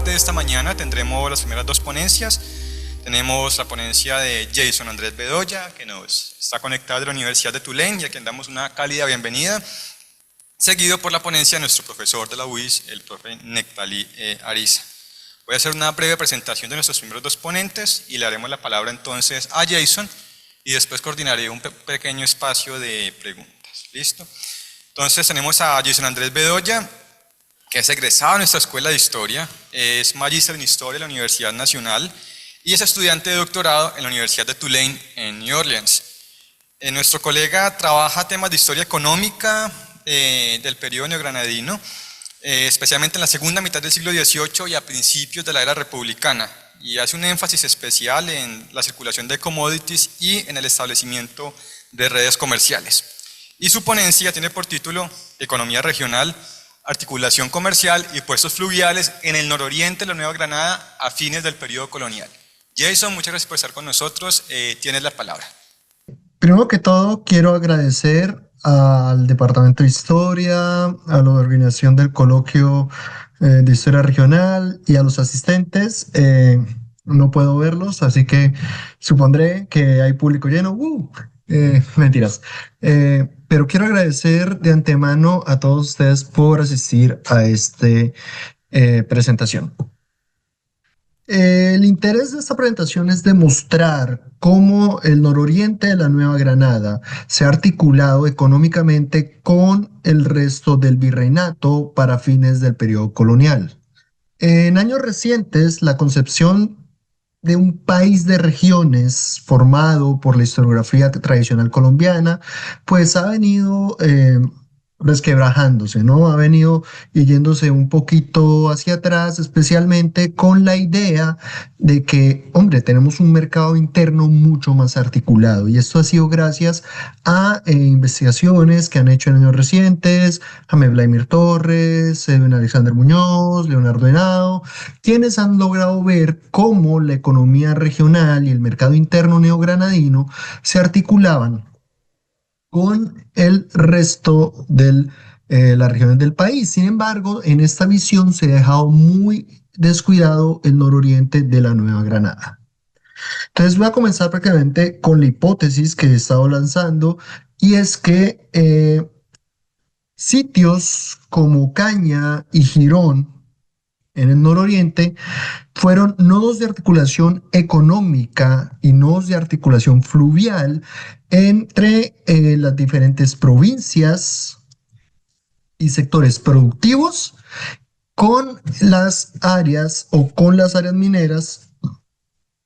parte de esta mañana tendremos las primeras dos ponencias. Tenemos la ponencia de Jason Andrés Bedoya, que nos está conectado de la Universidad de Tulane y a quien damos una cálida bienvenida, seguido por la ponencia de nuestro profesor de la UIS, el profe Nectalí Ariza. Voy a hacer una breve presentación de nuestros primeros dos ponentes y le haremos la palabra entonces a Jason y después coordinaré un pequeño espacio de preguntas. ¿Listo? Entonces tenemos a Jason Andrés Bedoya, que es egresado de nuestra Escuela de Historia, es magíster en Historia de la Universidad Nacional y es estudiante de doctorado en la Universidad de Tulane en New Orleans. Nuestro colega trabaja temas de historia económica del periodo neogranadino, especialmente en la segunda mitad del siglo XVIII y a principios de la era republicana, y hace un énfasis especial en la circulación de commodities y en el establecimiento de redes comerciales. Y su ponencia tiene por título Economía regional, articulación comercial y puestos fluviales en el nororiente de la Nueva Granada a fines del periodo colonial. Jason, muchas gracias por estar con nosotros. Tienes la palabra. Primero que todo, quiero agradecer al Departamento de Historia, a la organización del coloquio de Historia Regional y a los asistentes. No puedo verlos, así que supondré que hay público lleno. Mentiras. Pero quiero agradecer de antemano a todos ustedes por asistir a esta presentación. El interés de esta presentación es demostrar cómo el nororiente de la Nueva Granada se ha articulado económicamente con el resto del virreinato para fines del periodo colonial. En años recientes, la concepción de un país de regiones formado por la historiografía tradicional colombiana, pues ha venido resquebrajándose, ¿no? Ha venido yéndose un poquito hacia atrás, especialmente con la idea de que, hombre, tenemos un mercado interno mucho más articulado, y esto ha sido gracias a investigaciones que han hecho en años recientes, Jaime Vladimir Torres, Edwin Alexander Muñoz, Leonardo Henao, quienes han logrado ver cómo la economía regional y el mercado interno neogranadino se articulaban con el resto de las regiones del país. Sin embargo, en esta visión se ha dejado muy descuidado el nororiente de la Nueva Granada. Entonces voy a comenzar prácticamente con la hipótesis que he estado lanzando, y es que sitios como Caña y Girón en el nororiente fueron nodos de articulación económica y nodos de articulación fluvial entre las diferentes provincias y sectores productivos con las áreas mineras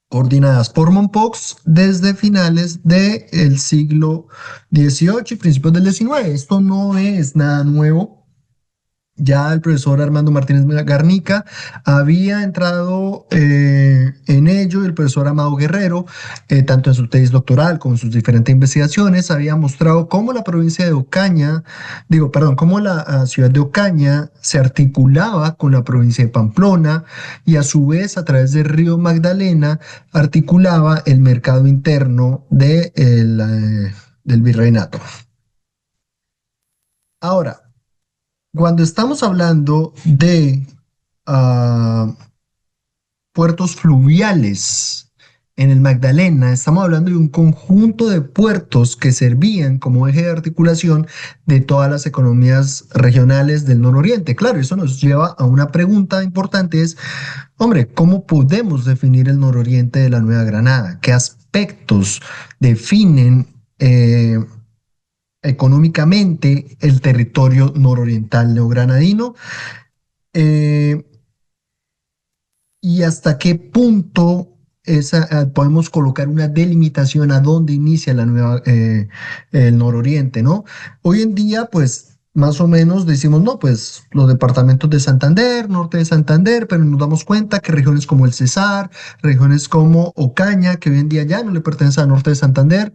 coordinadas por Mompox desde finales del siglo XVIII y principios del XIX. Esto no es nada nuevo. Ya el profesor Armando Martínez Garnica había entrado en ello, y el profesor Amado Guerrero, tanto en su tesis doctoral como en sus diferentes investigaciones, había mostrado cómo la provincia de Ocaña, cómo la ciudad de Ocaña se articulaba con la provincia de Pamplona, y a su vez a través del río Magdalena articulaba el mercado interno del virreinato. Ahora, cuando estamos hablando de puertos fluviales en el Magdalena, estamos hablando de un conjunto de puertos que servían como eje de articulación de todas las economías regionales del nororiente. Claro, eso nos lleva a una pregunta importante: es, hombre, ¿cómo podemos definir el nororiente de la Nueva Granada? ¿Qué aspectos definen económicamente el territorio nororiental neogranadino? ¿Y hasta qué punto podemos colocar una delimitación a dónde inicia el nororiente, ¿no? Hoy en día, pues, más o menos decimos, no, pues los departamentos de Santander, norte de Santander, pero nos damos cuenta que regiones como el Cesar, regiones como Ocaña, que hoy en día ya no le pertenece al norte de Santander,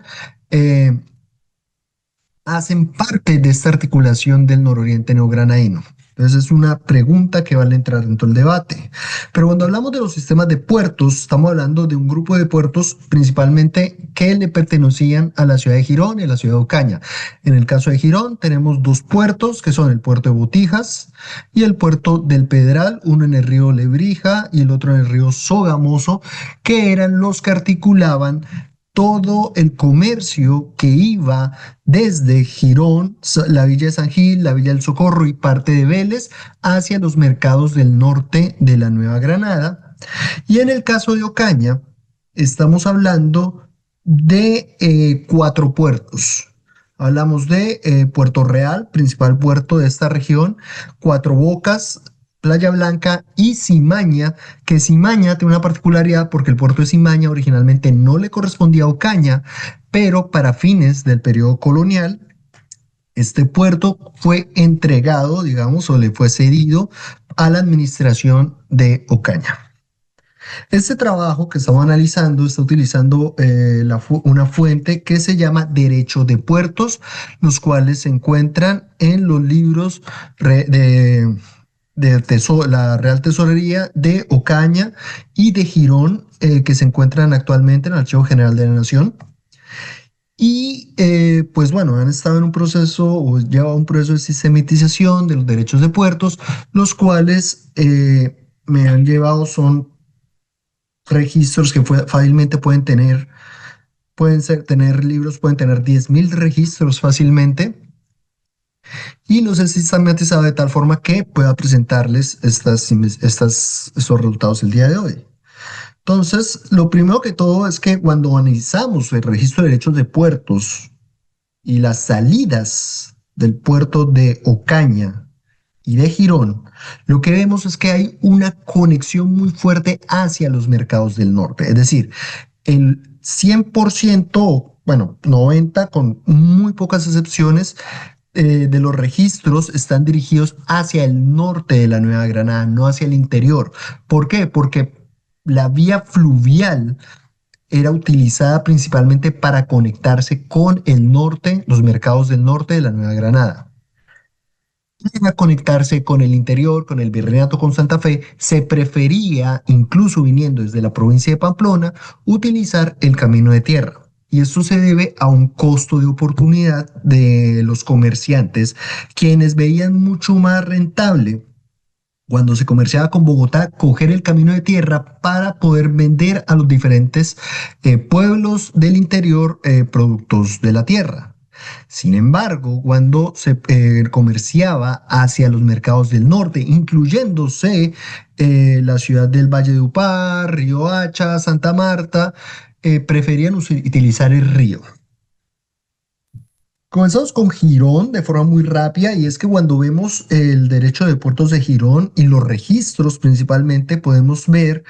hacen parte de esta articulación del nororiente neogranadino. Entonces es una pregunta que vale entrar dentro del debate. Pero cuando hablamos de los sistemas de puertos, estamos hablando de un grupo de puertos principalmente que le pertenecían a la ciudad de Girón y a la ciudad de Ocaña. En el caso de Girón tenemos dos puertos que son el puerto de Botijas y el puerto del Pedral, uno en el río Lebrija y el otro en el río Sogamoso, que eran los que articulaban todo el comercio que iba desde Girón, la Villa de San Gil, la Villa del Socorro y parte de Vélez hacia los mercados del norte de la Nueva Granada. Y en el caso de Ocaña, estamos hablando de cuatro puertos. Hablamos de Puerto Real, principal puerto de esta región, Cuatro Bocas, Playa Blanca y Cimaña, que Cimaña tiene una particularidad porque el puerto de Cimaña originalmente no le correspondía a Ocaña, pero para fines del periodo colonial, este puerto fue entregado, digamos, o le fue cedido a la administración de Ocaña. Este trabajo que estamos analizando está utilizando una fuente que se llama Derecho de Puertos, los cuales se encuentran en los libros de la Real Tesorería de Ocaña y de Girón, que se encuentran actualmente en el Archivo General de la Nación. Y pues bueno, han estado en un proceso o lleva un proceso de sistematización de los derechos de puertos, los cuales me han llevado son registros que fácilmente pueden tener, tener libros, pueden tener 10.000 registros fácilmente y los he sistematizado de tal forma que pueda presentarles estos resultados el día de hoy. Entonces, lo primero que todo es que cuando analizamos el registro de derechos de puertos y las salidas del puerto de Ocaña y de Girón, lo que vemos es que hay una conexión muy fuerte hacia los mercados del norte. Es decir, el 100%, bueno, 90 con muy pocas excepciones, de los registros están dirigidos hacia el norte de la Nueva Granada, no hacia el interior. ¿Por qué? Porque la vía fluvial era utilizada principalmente para conectarse con el norte, los mercados del norte de la Nueva Granada. Y para conectarse con el interior, con el Virreinato, con Santa Fe, se prefería, incluso viniendo desde la provincia de Pamplona, utilizar el camino de tierra. Y esto se debe a un costo de oportunidad de los comerciantes, quienes veían mucho más rentable cuando se comerciaba con Bogotá, coger el camino de tierra para poder vender a los diferentes pueblos del interior productos de la tierra. Sin embargo, cuando se comerciaba hacia los mercados del norte, incluyéndose la ciudad del Valle de Upar, Río Hacha, Santa Marta, preferían utilizar el río. Comenzamos con Girón de forma muy rápida y es que cuando vemos el derecho de puertos de Girón y los registros principalmente podemos ver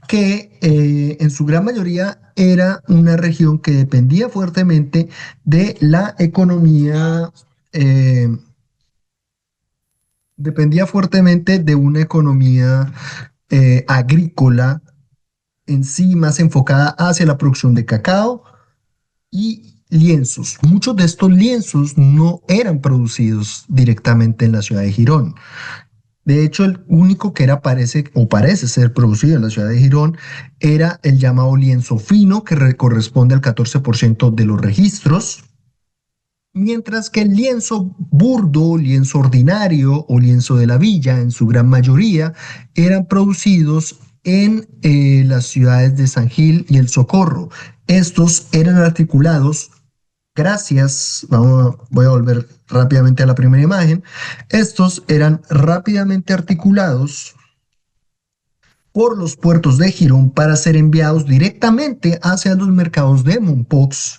que en su gran mayoría era una región que dependía fuertemente de la economía, dependía fuertemente de una economía agrícola en sí más enfocada hacia la producción de cacao y lienzos. Muchos de estos lienzos no eran producidos directamente en la ciudad de Girón. De hecho, el único que era parece ser producido en la ciudad de Girón era el llamado lienzo fino, que corresponde al 14% de los registros, mientras que el lienzo burdo, lienzo ordinario o lienzo de la villa, en su gran mayoría, eran producidos en las ciudades de San Gil y El Socorro. Estos eran articulados gracias, voy a volver rápidamente a la primera imagen. Estos eran rápidamente articulados por los puertos de Girón para ser enviados directamente hacia los mercados de Mompox.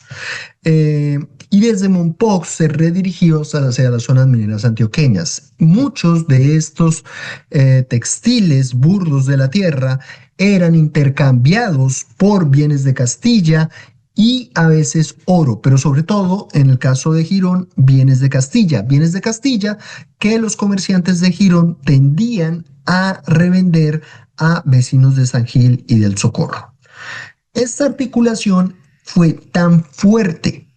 Y desde Mompox se redirigió hacia las zonas mineras antioqueñas. Muchos de estos textiles burdos de la tierra eran intercambiados por bienes de Castilla y a veces oro, pero sobre todo en el caso de Girón, bienes de Castilla que los comerciantes de Girón tendían a revender a vecinos de San Gil y del Socorro. Esta articulación fue tan fuerte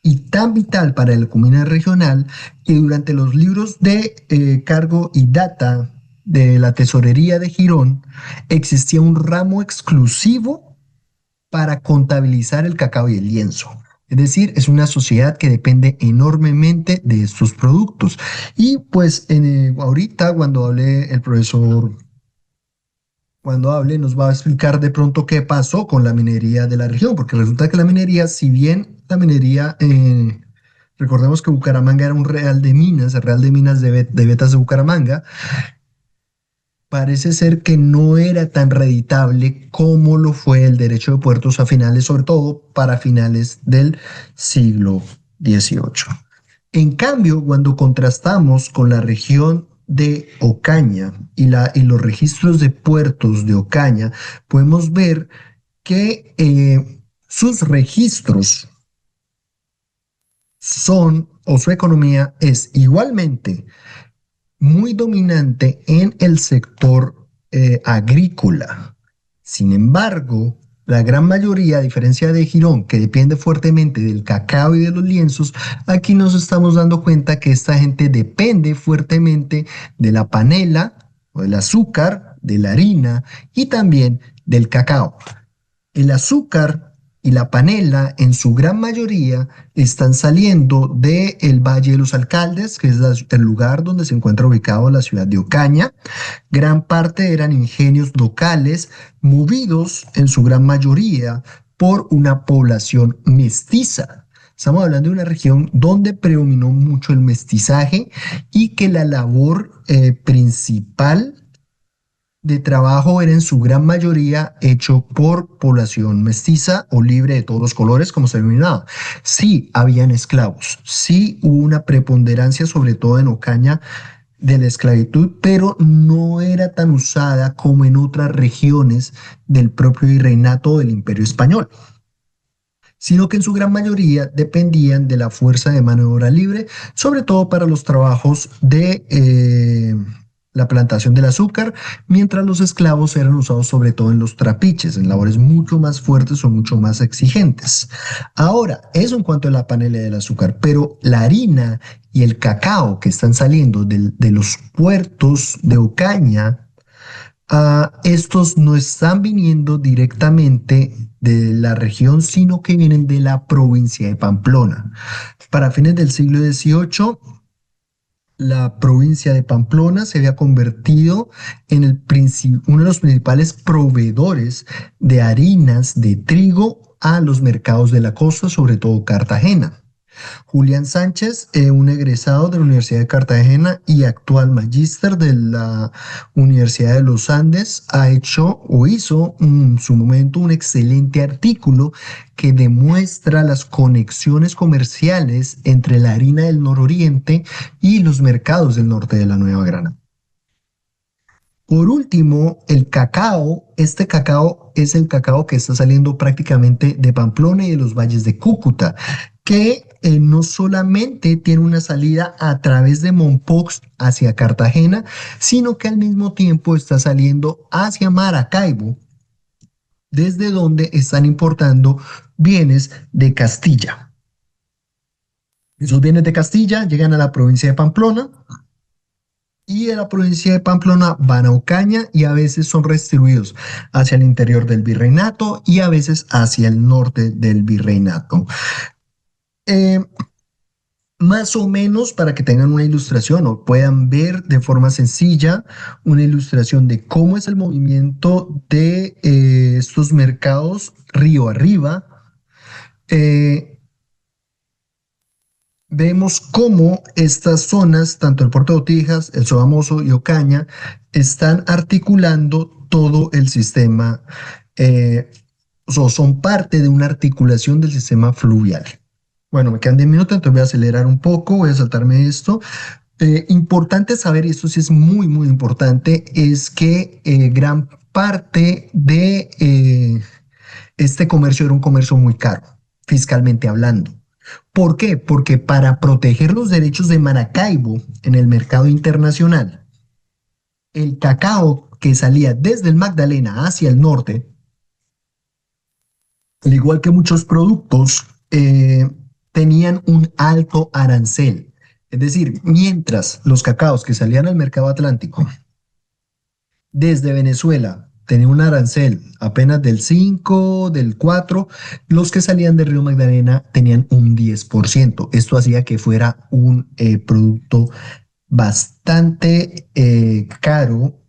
y tan vital para la economía regional que durante los libros de cargo y data de la tesorería de Girón existía un ramo exclusivo para contabilizar el cacao y el lienzo. Es decir, es una sociedad que depende enormemente de estos productos. Y pues ahorita cuando hable el profesor, cuando hable, nos va a explicar de pronto qué pasó con la minería de la región, porque resulta que la minería, si bien la minería, recordemos que Bucaramanga era un real de minas, el real de minas de Betas de Bucaramanga, parece ser que no era tan reditable como lo fue el derecho de puertos a finales, sobre todo para finales del siglo XVIII. En cambio, cuando contrastamos con la región de Ocaña y los registros de puertos de Ocaña, podemos ver que sus registros son, o su economía es igualmente muy dominante en el sector agrícola. Sin embargo, la gran mayoría, a diferencia de Girón, que depende fuertemente del cacao y de los lienzos, aquí nos estamos dando cuenta que esta gente depende fuertemente de la panela o del azúcar, de la harina y también del cacao. El azúcar y la panela en su gran mayoría están saliendo del Valle de los Alcaldes, que es el lugar donde se encuentra ubicado la ciudad de Ocaña. Gran parte eran ingenios locales movidos en su gran mayoría por una población mestiza. Estamos hablando de una región donde predominó mucho el mestizaje y que la labor principal de trabajo era en su gran mayoría hecho por población mestiza o libre de todos los colores, como se denominaba. Sí, habían esclavos, sí hubo una preponderancia, sobre todo en Ocaña, de la esclavitud, pero no era tan usada como en otras regiones del propio virreinato del Imperio Español, sino que en su gran mayoría dependían de la fuerza de mano de obra libre, sobre todo para los trabajos de la plantación del azúcar, mientras los esclavos eran usados sobre todo en los trapiches, en labores mucho más fuertes o mucho más exigentes. Ahora, eso en cuanto a la panela del azúcar, pero la harina y el cacao que están saliendo de los puertos de Ocaña, estos no están viniendo directamente de la región, sino que vienen de la provincia de Pamplona. Para fines del siglo XVIII, la provincia de Pamplona se había convertido en uno de los principales proveedores de harinas de trigo a los mercados de la costa, sobre todo Cartagena. Julián Sánchez, un egresado de la Universidad de Cartagena y actual magíster de la Universidad de los Andes, ha hecho o hizo en su momento un excelente artículo que demuestra las conexiones comerciales entre la harina del nororiente y los mercados del norte de la Nueva Granada. Por último, el cacao. Este cacao es el cacao que está saliendo prácticamente de Pamplona y de los valles de Cúcuta, que no solamente tiene una salida a través de Mompox hacia Cartagena, sino que al mismo tiempo está saliendo hacia Maracaibo, desde donde están importando bienes de Castilla. Esos bienes de Castilla llegan a la provincia de Pamplona, y de la provincia de Pamplona van a Ocaña y a veces son redistribuidos hacia el interior del virreinato y a veces hacia el norte del virreinato. Eh, Más o menos para que tengan una ilustración o puedan ver de forma sencilla una ilustración de cómo es el movimiento de estos mercados río arriba. eh, Vemos cómo estas zonas, tanto el Puerto de Botijas, el Sogamoso y Ocaña, están articulando todo el sistema, o son parte de una articulación del sistema fluvial. Bueno, me quedan 10 minutos, entonces voy a acelerar un poco, voy a saltarme esto. Importante saber, y esto sí es muy, muy importante, es que gran parte de este comercio era un comercio muy caro, fiscalmente hablando. ¿Por qué? Porque para proteger los derechos de Maracaibo en el mercado internacional, el cacao que salía desde el Magdalena hacia el norte, al igual que muchos productos, tenían un alto arancel. Es decir, mientras los cacaos que salían al mercado atlántico desde Venezuela tenían un arancel apenas del 5, del 4, los que salían de Río Magdalena tenían un 10%. Esto hacía que fuera un producto bastante caro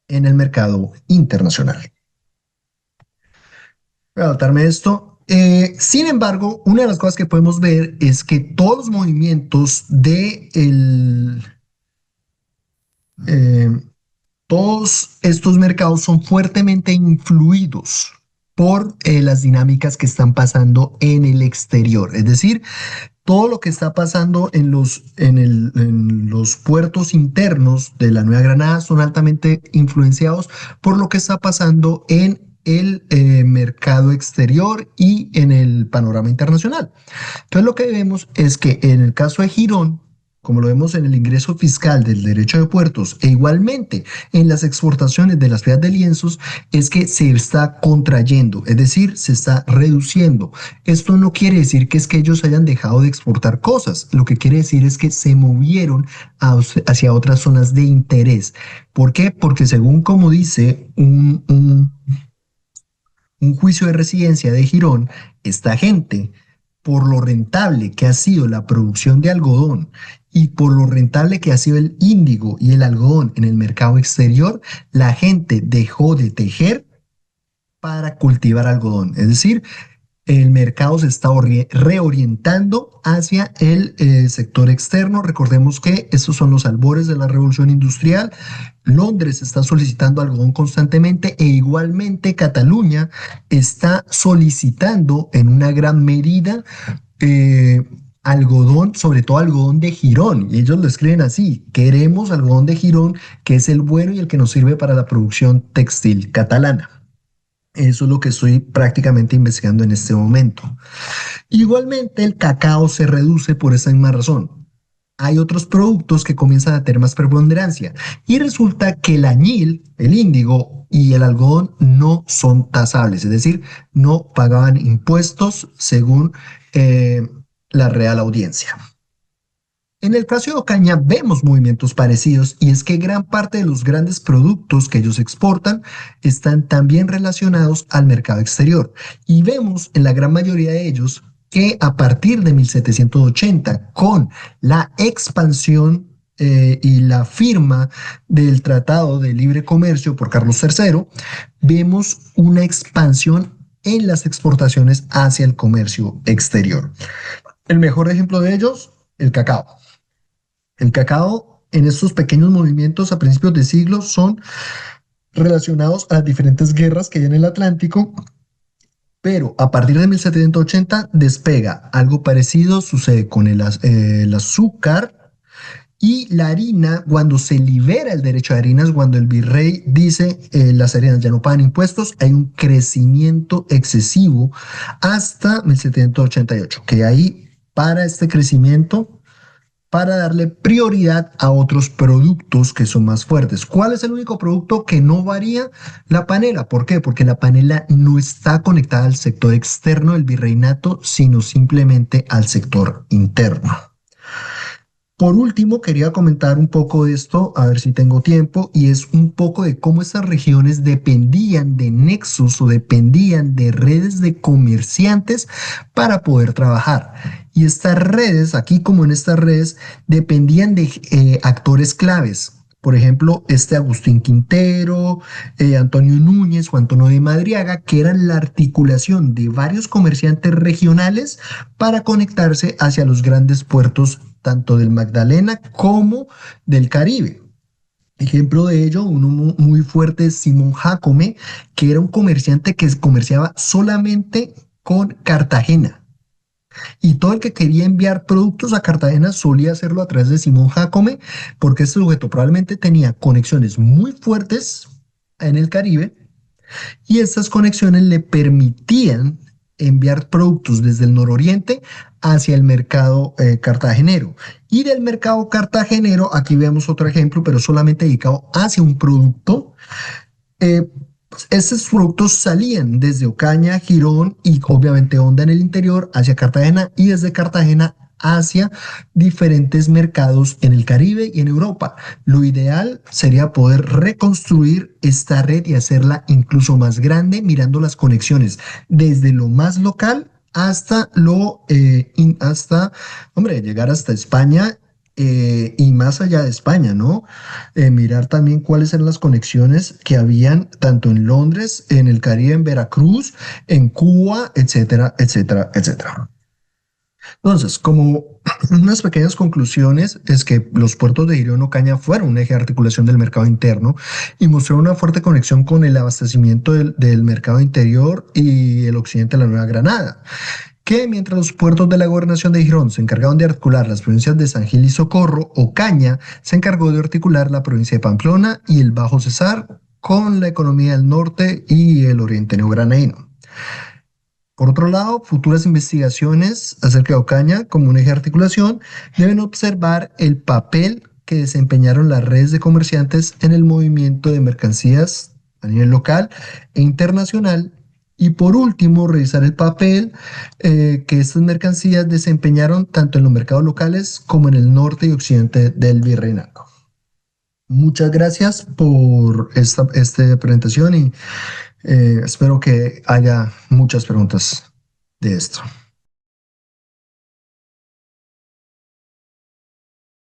en el mercado internacional. Voy a adaptarme a esto. Sin embargo, una de las cosas que podemos ver es que todos los movimientos eh, todos estos mercados son fuertemente influidos por las dinámicas que están pasando en el exterior. Es decir, todo lo que está pasando en los puertos internos de la Nueva Granada son altamente influenciados por lo que está pasando en el mercado exterior y en el panorama internacional. Entonces lo que vemos es que en el caso de Girón, como lo vemos en el ingreso fiscal del derecho de puertos e igualmente en las exportaciones de las piedras de lienzos, es que se está contrayendo, es decir, se está reduciendo. Esto no quiere decir que es que ellos hayan dejado de exportar cosas, lo que quiere decir es que se movieron hacia otras zonas de interés. ¿Por qué? Porque según como dice un juicio de residencia de Girón, esta gente, por lo rentable que ha sido la producción de algodón y por lo rentable que ha sido el índigo y el algodón en el mercado exterior, la gente dejó de tejer para cultivar algodón. Es decir, el mercado se está reorientando hacia el sector externo. Recordemos que estos son los albores de la revolución industrial. Londres está solicitando algodón constantemente e igualmente Cataluña está solicitando en una gran medida eh, algodón, sobre todo algodón de Girón. Y ellos lo escriben así: queremos algodón de Girón, que es el bueno y el que nos sirve para la producción textil catalana. Eso es lo que estoy prácticamente investigando en este momento. Igualmente, el cacao se reduce por esa misma razón. Hay otros productos que comienzan a tener más preponderancia y resulta que el añil, el índigo y el algodón no son tasables, es decir, no pagaban impuestos según eh, la Real Audiencia. En el caso de Ocaña vemos movimientos parecidos y es que gran parte de los grandes productos que ellos exportan están también relacionados al mercado exterior y vemos en la gran mayoría de ellos que a partir de 1780 con la expansión y la firma del Tratado de Libre Comercio por Carlos III, vemos una expansión en las exportaciones hacia el comercio exterior. El mejor ejemplo de ellos, el cacao. El cacao en estos pequeños movimientos a principios de siglo son relacionados a las diferentes guerras que hay en el Atlántico, pero a partir de 1780 despega. Algo parecido sucede con el azúcar y la harina. Cuando se libera el derecho de harinas, cuando el virrey dice las harinas ya no pagan impuestos, hay un crecimiento excesivo hasta 1788, que ahí para este crecimiento para darle prioridad a otros productos que son más fuertes. ¿Cuál es el único producto que no varía? La panela. ¿Por qué? Porque la panela no está conectada al sector externo del virreinato, sino simplemente al sector interno. Por último, quería comentar un poco de esto, a ver si tengo tiempo, y es un poco de cómo estas regiones dependían de nexos o dependían de redes de comerciantes para poder trabajar. Y estas redes, aquí como en estas redes, dependían de actores claves. Por ejemplo, este Agustín Quintero, Antonio Núñez o Antonio de Madriaga, que eran la articulación de varios comerciantes regionales para conectarse hacia los grandes puertos tanto del Magdalena como del Caribe. Ejemplo de ello, uno muy fuerte es Simón Jacome, que era un comerciante que comerciaba solamente con Cartagena. Y todo el que quería enviar productos a Cartagena solía hacerlo a través de Simón Jacome, porque este sujeto probablemente tenía conexiones muy fuertes en el Caribe y estas conexiones le permitían enviar productos desde el nororiente hacia el mercado cartagenero. Y del mercado cartagenero, aquí vemos otro ejemplo, pero solamente dedicado hacia un producto. Estos productos salían desde Ocaña, Girón y obviamente Honda en el interior hacia Cartagena y desde Cartagena hacia diferentes mercados en el Caribe y en Europa. Lo ideal sería poder reconstruir esta red y hacerla incluso más grande, mirando las conexiones desde lo más local hasta hombre, llegar hasta España y más allá de España, ¿no? Mirar también cuáles eran las conexiones que habían tanto en Londres, en el Caribe, en Veracruz, en Cuba, etcétera, etcétera, etcétera. Entonces, como unas pequeñas conclusiones es que los puertos de Girón y Ocaña fueron un eje de articulación del mercado interno y mostraron una fuerte conexión con el abastecimiento del mercado interior y el occidente de la Nueva Granada, que mientras los puertos de la gobernación de Girón se encargaron de articular las provincias de San Gil y Socorro, Ocaña se encargó de articular la provincia de Pamplona y el Bajo Cesar con la economía del norte y el oriente neogranadino. Por otro lado, futuras investigaciones acerca de Ocaña como un eje de articulación deben observar el papel que desempeñaron las redes de comerciantes en el movimiento de mercancías a nivel local e internacional. Y por último, revisar el papel que estas mercancías desempeñaron tanto en los mercados locales como en el norte y occidente del virreinato. Muchas gracias por esta presentación y espero que haya muchas preguntas de esto.